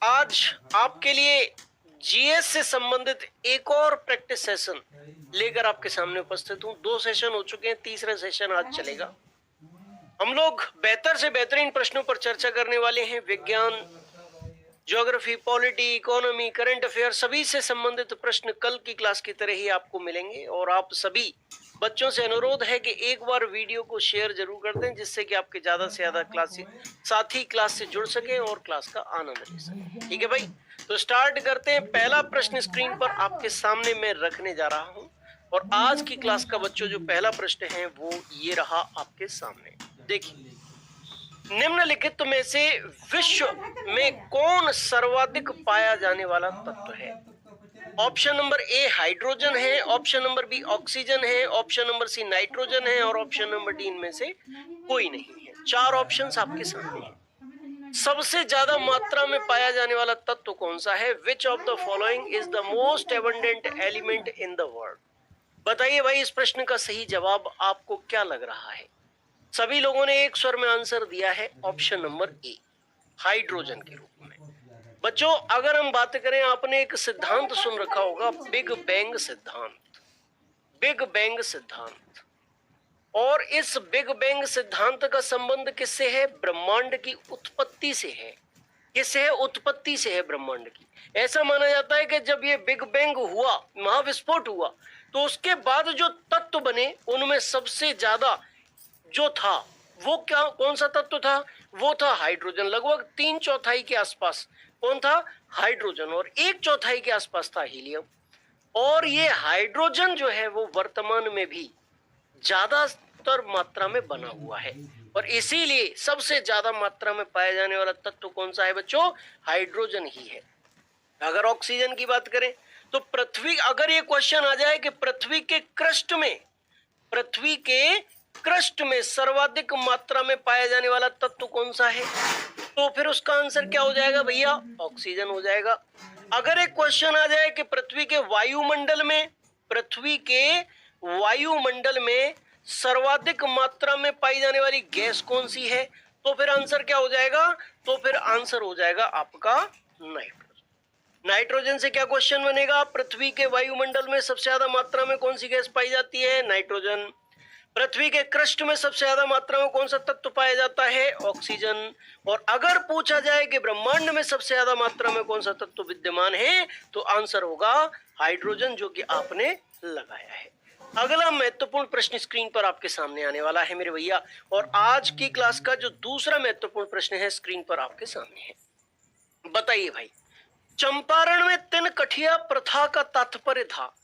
आज आपके लिए जीएस से संबंधित एक और प्रैक्टिस सेशन लेकर आपके सामने उपस्थित हूं। 2 सेशन हो चुके हैं, तीसरा सेशन आज चलेगा। हम लोग बेहतर से बेहतरीन प्रश्नों पर चर्चा करने वाले हैं। विज्ञान, geography, polity, economy, current affair सभी से संबंधित प्रश्न कल की क्लास की तरह ही आपको मिलेंगे। और आप सभी बच्चों से अनुरोध है कि एक बार वीडियो को शेयर जरूर कर दें, जिससे कि आपके ज्यादा से ज्यादा साथी क्लास से जुड़ सके और क्लास का आनंद ले सके। ठीक है भाई, तो स्टार्ट करते हैं। पहला प्रश्न स्क्रीन पर आपके सामने मैं रखने जा रहा हूं और आज की क्लास का बच्चों जो पहला प्रश्न है वो ये रहा आपके सामने। देखिए, निम्नलिखित में से विश्व में कौन सर्वाधिक पाया जाने वाला तत्व है? ऑप्शन नंबर ए हाइड्रोजन है, ऑप्शन नंबर बी ऑक्सीजन है, ऑप्शन नंबर सी नाइट्रोजन है और ऑप्शन नंबर डी इनमें से कोई नहीं है। 4 ऑप्शंस आपके सामने हैं। सबसे ज्यादा मात्रा में पाया जाने वाला तत्व कौन सा है? Which of the following is the most abundant element in the world? बताइए भाई, इस प्रश्न का सही जवाब आपको क्या लग रहा है? सभी लोगों ने एक स्वर में आंसर दिया है ऑप्शन नंबर ए, हाइड्रोजन के रूप में। बच्चों, अगर हम बात करें, आपने एक सिद्धांत सुन रखा होगा, बिग बैंग सिद्धांत। बिग बैंग सिद्धांत, और इस बिग बैंग सिद्धांत का संबंध किससे है? ब्रह्मांड की उत्पत्ति से है। किससे है? उत्पत्ति से है ब्रह्मांड की। ऐसा माना जाता है कि जब ये बिग बैंग हुआ, महाविस्फोट हुआ, तो उसके बाद जो तत्व बने उनमें सबसे ज्यादा जो था वो क्या, कौन सा तत्व था? वो था हाइड्रोजन। लगभग 3/4 के आसपास कौन था? हाइड्रोजन। और 1/4 के आसपास था हीलियम। और ये हाइड्रोजन जो है वो वर्तमान में भी ज्यादातर मात्रा में बना हुआ है, और इसीलिए सबसे ज्यादा मात्रा में पाया जाने वाला तत्व कौन सा है बच्चों? हाइड्रोजन ही है। अगर ऑक्सीजन की बात करें तो पृथ्वी, अगर ये क्वेश्चन आ जाए कि पृथ्वी के क्रस्ट में सर्वाधिक मात्रा में पाया जाने वाला तत्व कौन सा है, तो फिर उसका आंसर क्या हो जाएगा भैया? ऑक्सीजन हो जाएगा। अगर एक क्वेश्चन आ जाए कि पृथ्वी के वायुमंडल में सर्वाधिक मात्रा में पाई जाने वाली गैस कौन सी है, तो फिर आंसर क्या हो जाएगा? तो फिर आंसर हो जाएगा आपका नाइट्रोजन। नाइट्रोजन से क्या क्वेश्चन बनेगा? पृथ्वी के वायुमंडल में सबसे ज्यादा मात्रा में कौन सी गैस पाई जाती है? नाइट्रोजन। पृथ्वी के क्रस्ट में सबसे ज्यादा मात्रा में कौन सा तत्व पाया जाता है? ऑक्सीजन। और अगर पूछा जाए कि ब्रह्मांड में सबसे ज्यादा मात्रा में कौन सा तत्व विद्यमान है, तो आंसर होगा हाइड्रोजन, जो कि आपने लगाया है। अगला महत्वपूर्ण प्रश्न स्क्रीन पर आपके सामने आने वाला है मेरे भैया, और आज की क्लास का जो दूसरा महत्वपूर्ण प्रश्न है स्क्रीन पर आपके सामने है। बताइए भाई, चंपारण में तिनकठिया प्रथा का तात्पर्य था।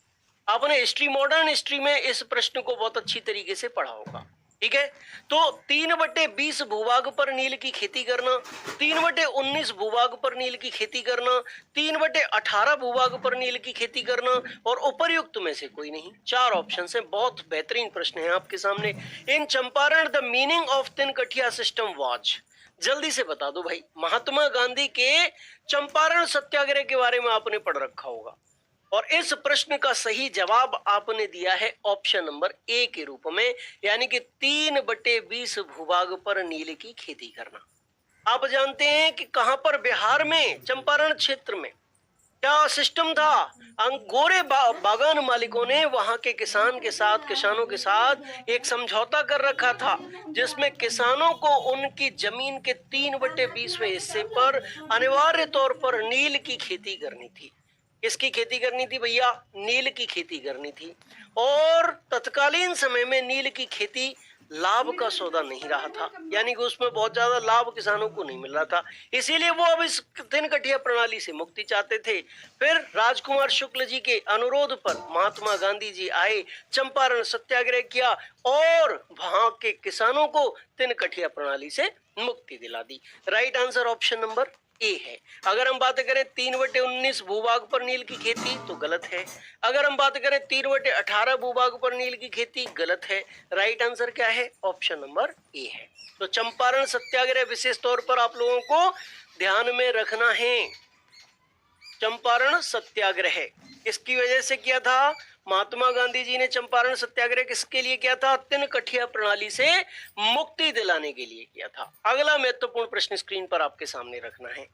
आपने हिस्ट्री, मॉडर्न हिस्ट्री में इस प्रश्न को बहुत अच्छी तरीके से पढ़ा होगा। ठीक है, तो 3/20 भूभाग पर नील की खेती करना, 3/19 भूभाग पर नील की खेती करना, 3/18 भूभाग पर नील की खेती करना, और उपर्युक्त में से कोई नहीं। 4 ऑप्शन है। बहुत बेहतरीन प्रश्न है आपके सामने। In Champaran the meaning of Tinkathia system was, जल्दी से बता दो भाई। महात्मा गांधी के चंपारण सत्याग्रह के बारे में आपने पढ़ रखा होगा, और इस प्रश्न का सही जवाब आपने दिया है ऑप्शन नंबर ए के रूप में, यानी कि 3/20 भूभाग पर नील की खेती करना। आप जानते हैं कि कहां पर? बिहार में चंपारण क्षेत्र में क्या सिस्टम था? गोरे बागान मालिकों ने वहां के किसानों के साथ एक समझौता कर रखा था, जिसमें किसानों को उनकी जमीन के 3/20वें हिस्से पर अनिवार्य तौर पर नील की खेती करनी थी। किसकी खेती करनी थी भैया? नील की खेती करनी थी। और तत्कालीन समय में नील की खेती लाभ का सौदा नहीं रहा था, यानी कि उसमें बहुत ज्यादा लाभ किसानों को नहीं मिल रहा था। इसीलिए वो अब इस तिनकठिया प्रणाली से मुक्ति चाहते थे। फिर राजकुमार शुक्ल जी के अनुरोध पर महात्मा गांधी जी आए, चंपारण सत्याग्रह किया और वहां के किसानों को तिनकठिया प्रणाली से मुक्ति दिला दी। Right answer option number A है। अगर हम बात करें 3/19 भूभाग पर नील की खेती, तो गलत है। अगर हम बात करें 3/18 भूभाग पर नील की खेती, गलत है। राइट आंसर क्या है? ऑप्शन नंबर ए है। तो चंपारण सत्याग्रह विशेष तौर पर आप लोगों को ध्यान में रखना है। चंपारण सत्याग्रह इसकी वजह से किया था? महात्मा गांधी जी ने चंपारण सत्याग्रह किसके लिए किया था? तिनकठिया प्रणाली से मुक्ति दिलाने के लिए किया था। अगला महत्वपूर्ण प्रश्न स्क्रीन पर आपके सामने रखना है।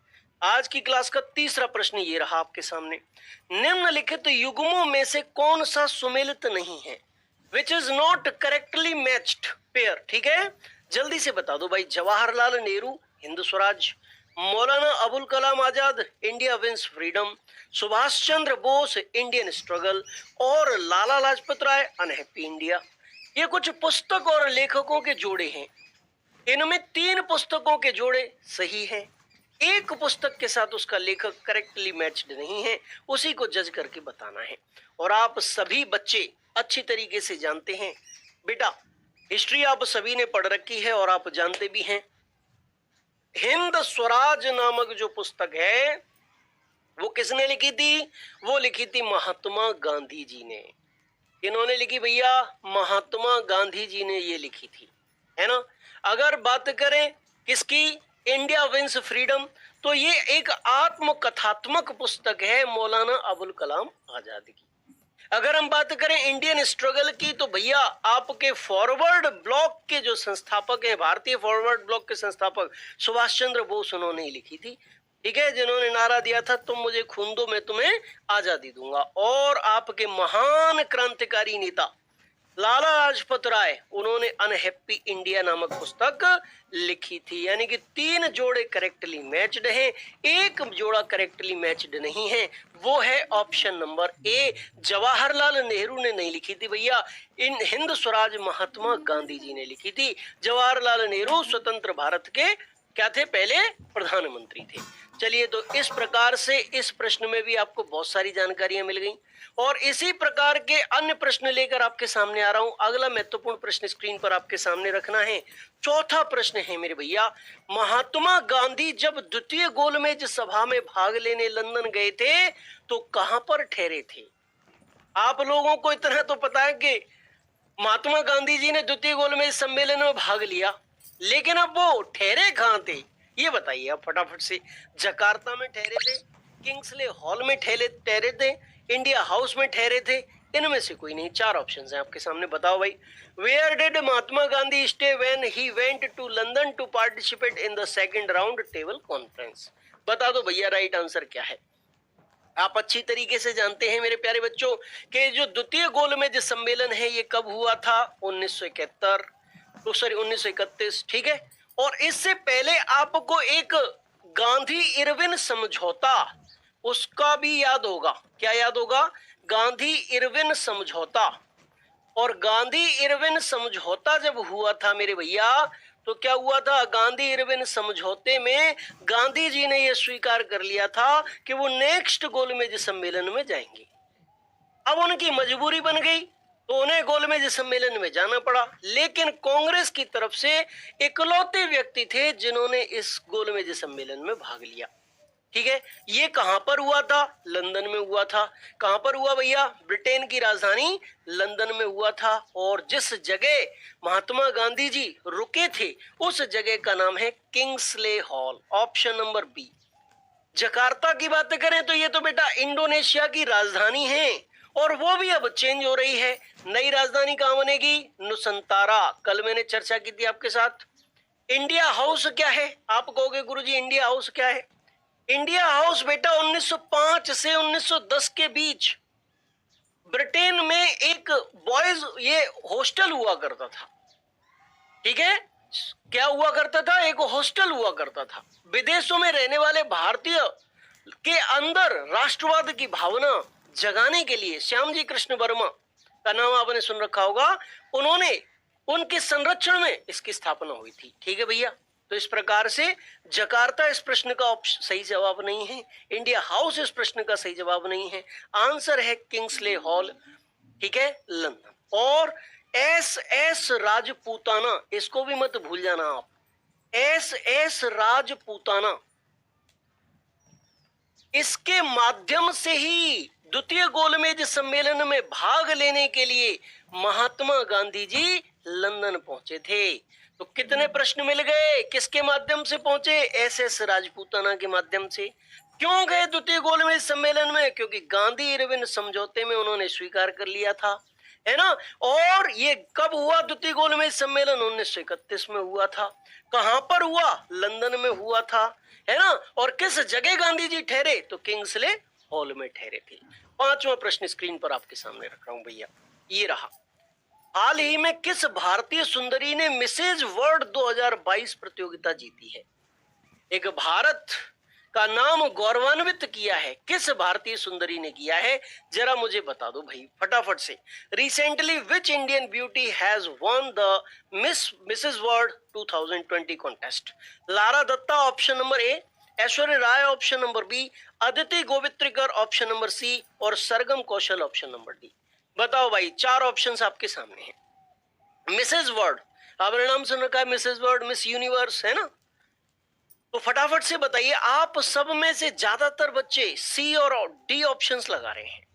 आज की क्लास का तीसरा प्रश्न ये रहा आपके सामने। निम्नलिखित युग्मों में से कौन सा सुमेलित नहीं है? Which is not correctly matched pair. ठीक है, जल्दी से बता दो भाई। Jawaharlal Nehru Hind Swaraj, Maulana Abul Kalam Azad India wins freedom, Subhash Chandra Bose Indian struggle और लाला लाजपत राय अनहैप्पी इंडिया। ये कुछ पुस्तक और लेखकों के जोड़े हैं। इनमें 3 पुस्तकों के जोड़े सही हैं, एक पुस्तक के साथ उसका लेखक करेक्टली मैच्ड नहीं है, उसी को जज करके बताना है। और आप सभी बच्चे अच्छी तरीके से जानते हैं बेटा, हिस्ट्री आप सभी ने पढ़ रखी है और आप जानते भी हैं। हिंद स्वराज नामक जो पुस्तक है वो किसने लिखी थी? वो लिखी थी महात्मा गांधी जी ने। इन्होंने लिखी भैया, महात्मा गांधी जी ने ये लिखी थी, है ना। अगर बात करें किसकी, इंडिया विंस फ्रीडम, तो ये एक आत्मकथात्मक पुस्तक है मौलाना अबुल कलाम आजाद की। अगर हम बात करें इंडियन स्ट्रगल की, तो भैया आपके फॉरवर्ड ब्लॉक के जो संस्थापक हैं, भारतीय फॉरवर्ड ब्लॉक के संस्थापक सुभाष चंद्र बोस, उन्होंने लिखी थी। ठीक है, जिन्होंने नारा दिया था तुम मुझे खून दो मैं तुम्हें आजादी दूंगा। और आपके महान क्रांतिकारी नेता लाला लाजपत राय, उन्होंने अनहैप्पी इंडिया नामक पुस्तक लिखी थी। यानी कि 3 जोड़े करेक्टली मैच्ड हैं, एक जोड़ा करेक्टली मैच्ड नहीं है, वो है ऑप्शन नंबर ए। जवाहरलाल नेहरू ने नहीं लिखी थी भैया, इन हिंद स्वराज महात्मा गांधी जी ने लिखी थी। जवाहरलाल नेहरू स्वतंत्र भारत के क्या थे? पहले प्रधानमंत्री थे। चलिए, तो इस प्रकार से इस प्रश्न में भी आपको बहुत सारी जानकारियां मिल गई और इसी प्रकार के अन्य प्रश्न लेकर आपके सामने आ रहा हूं। अगला महत्वपूर्ण प्रश्न स्क्रीन पर आपके सामने रखना है। चौथा प्रश्न है मेरे भैया, महात्मा गांधी जब द्वितीय गोलमेज सभा में भाग लेने लंदन गए थे तो कहां पर ठहरे थे? आप लोगों को इतना तो पता है कि महात्मा गांधी जी ने द्वितीय गोलमेज सम्मेलन में भाग लिया, लेकिन अब वो ठहरे कहां थे ये बताइए आप फटाफट से। जकार्ता में ठहरे थे, किंग्सले हॉल में ठहरे थे, इंडिया हाउस में ठहरे थे, इनमें से कोई नहीं। 4 ऑप्शंस हैं आपके सामने, बताओ भाई। Where did Mahatma Gandhi stay when he went to London to participate in the second round table conference? बता दो भैया राइट आंसर क्या है। आप अच्छी तरीके से जानते हैं मेरे प्यारे बच्चों कि जो द्वितीय गोलमेज सम्मेलन है ये कब हुआ था? 1931। ठीक है, और इससे पहले आपको एक गांधी इरविन समझौता, उसका भी याद होगा। क्या याद होगा? गांधी इरविन समझौता। और गांधी इरविन समझौता जब हुआ था मेरे भैया, तो क्या हुआ था? गांधी इरविन समझौते में गांधी जी ने यह स्वीकार कर लिया था कि वो नेक्स्ट गोलमेज सम्मेलन में जाएंगे। अब उनकी मजबूरी बन गई तो उन्हें गोलमेज सम्मेलन में जाना पड़ा, लेकिन कांग्रेस की तरफ से इकलौते व्यक्ति थे जिन्होंने इस गोलमेज सम्मेलन में भाग लिया। ठीक है, ये कहां पर हुआ था? लंदन में हुआ था। कहां पर हुआ भैया? ब्रिटेन की राजधानी लंदन में हुआ था। और जिस जगह महात्मा गांधी जी रुके थे उस जगह का नाम है Kingsley hall, option number B. Jakarta की बात करें तो ये तो बेटा इंडोनेशिया की राजधानी है और वो भी अब चेंज हो रही है। नई राजधानी कहां बनेगी? नुसंतारा। कल मैंने चर्चा की थी आपके साथ। इंडिया हाउस क्या है? आप कहोगे गुरुजी इंडिया हाउस क्या है? इंडिया हाउस बेटा 1905 से 1910 के बीच ब्रिटेन में एक बॉयज ये हॉस्टल हुआ करता था। ठीक है, क्या हुआ करता था? एक हॉस्टल हुआ करता था। विदेशों में रहने वाले भारतीय के अंदर राष्ट्रवाद की भावना जगाने के लिए श्यामजी कृष्ण वर्मा का नाम आपने सुन रखा होगा, उन्होंने उनके संरक्षण में इसकी स्थापना हुई थी। ठीक है भैया, तो इस प्रकार से जकार्ता इस प्रश्न का सही जवाब नहीं है, इंडिया हाउस इस प्रश्न का सही जवाब नहीं है। आंसर है किंग्सले हॉल। ठीक है, लंदन। और एस राजपूताना, इसको भी मत भूल जाना आप। एस राजपूताना, इसके माध्यम से ही द्वितीय गोलमेज सम्मेलन में भाग लेने के लिए महात्मा गांधी जी लंदन पहुंचे थे। तो कितने प्रश्न मिल गए? किसके माध्यम से पहुंचे? एस राजपूताना के माध्यम से। क्यों गए द्वितीय गोलमेज सम्मेलन में? क्योंकि गांधी इरविन समझौते में उन्होंने स्वीकार कर लिया था। है ना। और ये कब हुआ द्वितीय गोलमेज सम्मेलन? 1931 में हुआ था। कहां पर हुआ? लंदन में हुआ था, है ना। और किस जगह गांधी जी ठहरे? तो किंग्सले हॉल में ठहरे थे। पांचवा प्रश्न स्क्रीन पर आपके सामने रख रहा हूं भैया, ये रहा। हाल ही में किस भारतीय सुंदरी ने मिसेज वर्ल्ड 2022 प्रतियोगिता जीती है? एक भारत का नाम गौरवान्वित किया है, किस भारतीय सुंदरी ने किया है? जरा मुझे बता दो भाई फटाफट से। Recently which Indian beauty has won the Mrs World 2020 contest? Lara Dutta option number A, Aishwarya Rai option number B, Aditi Gowitrikar option number C, और Sargam Koushal option number D. बताओ भाई, चार ऑप्शंस आपके सामने हैं। मिसेज वर्ल्ड, आपने नाम सुन रखा है मिसेज वर्ल्ड, मिस यूनिवर्स, है ना। तो फटाफट से बताइए, आप सब में से ज्यादातर बच्चे सी और डी ऑप्शंस लगा रहे हैं,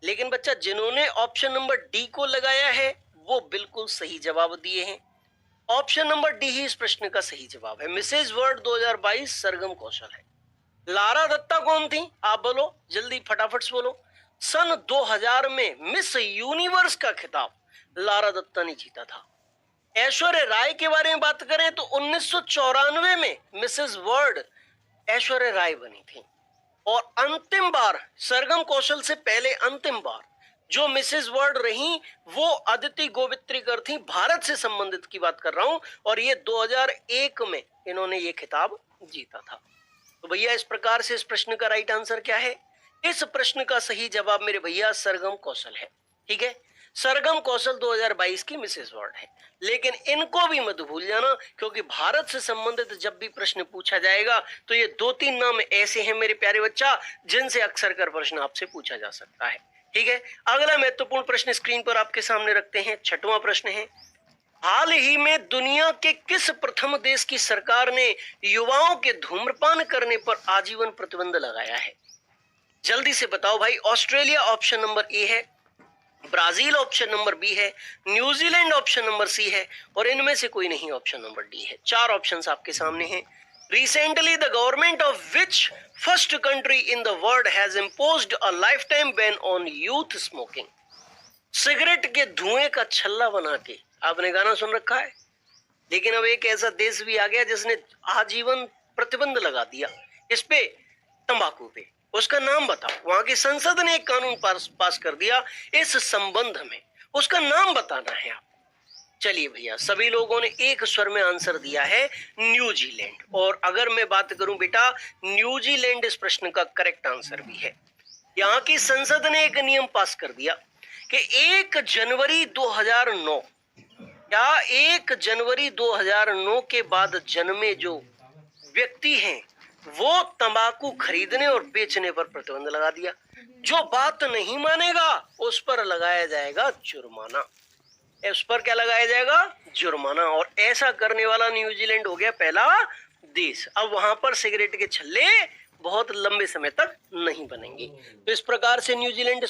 लेकिन बच्चा जिन्होंने ऑप्शन नंबर डी को लगाया है वो बिल्कुल सही जवाब दिए हैं। ऑप्शन नंबर डी ही इस प्रश्न का सही जवाब है। मिसेज वर्ल्ड 2022 सरगम कौशल है। लारा दत्ता कौन थी? आप बोलो जल्दी, फटाफट से बोलो। सन 2000 में मिस यूनिवर्स का खिताब लारा दत्ता ने जीता था। ऐश्वर्या राय के बारे में बात करें तो 1994 में मिसेस वर्ल्ड ऐश्वर्या राय बनी थी। और अंतिम बार, सरगम कौशल से पहले अंतिम बार जो मिसेस वर्ल्ड रही वो अदिति गोवित्रिकर थी। भारत से संबंधित की बात कर रहा हूं, और ये 2001 में इन्होंने ये खिताब जीता था। तो भैया इस प्रकार से इस प्रश्न का राइट आंसर क्या है? इस प्रश्न का सही जवाब मेरे भैया सरगम कौशल है। ठीक है, सरगम कौशल 2022 की मिसेस वर्ल्ड है। लेकिन इनको भी मत भूल जाना, क्योंकि भारत से संबंधित जब भी प्रश्न पूछा जाएगा तो ये दो तीन नाम ऐसे हैं मेरे प्यारे बच्चा जिनसे अक्सर कर प्रश्न आपसे पूछा जा सकता है। ठीक है, अगला महत्वपूर्ण प्रश्न स्क्रीन पर आपके सामने रखते हैं। छठवां प्रश्न है, हाल ही में दुनिया के किस प्रथम देश की सरकार ने युवाओं के धूम्रपान करने पर आजीवन प्रतिबंध लगाया है? जल्दी से बताओ भाई। ऑस्ट्रेलिया ऑप्शन नंबर ए है, ब्राजील ऑप्शन नंबर बी है, न्यूजीलैंड ऑप्शन नंबर सी है, और इनमें से कोई नहीं ऑप्शन नंबर डी है। चार ऑप्शंस आपके सामने हैं। Recently the government of which first country in the world has imposed a life time ban on youth smoking? Cigarette के धुएं का छल्ला बना के आपने गाना सुन रखा है, लेकिन अब एक ऐसा देश भी आ गया जिसने आजीवन प्रतिबंध लगा दिया इस पे, तंबाकू पे। उसका नाम बताओ। वहां की संसद ने एक कानून पास कर दिया इस संबंध में, उसका नाम बताना है आप। चलिए भैया, सभी लोगों ने एक स्वर में आंसर दिया है न्यूजीलैंड। और अगर मैं बात करूं बेटा, न्यूजीलैंड इस प्रश्न का करेक्ट आंसर भी है। यहाँ की संसद ने एक नियम पास कर दिया कि 1 जनवरी 2009 या 1 जनवरी 2009 के बाद जन्मे जो व्यक्ति हैं वो तंबाकू खरीदने और बेचने पर प्रतिबंध लगा दिया। जो बात नहीं मानेगा उस पर लगाया जाएगा जुर्माना। उस पर क्या लगाया जाएगा? जुर्माना। और ऐसा करने वाला न्यूजीलैंड हो गया पहला देश। अब वहां पर सिगरेट के छल्ले बहुत लंबे समय तक नहीं बनेंगे। तो इस प्रकार से न्यूजीलैंड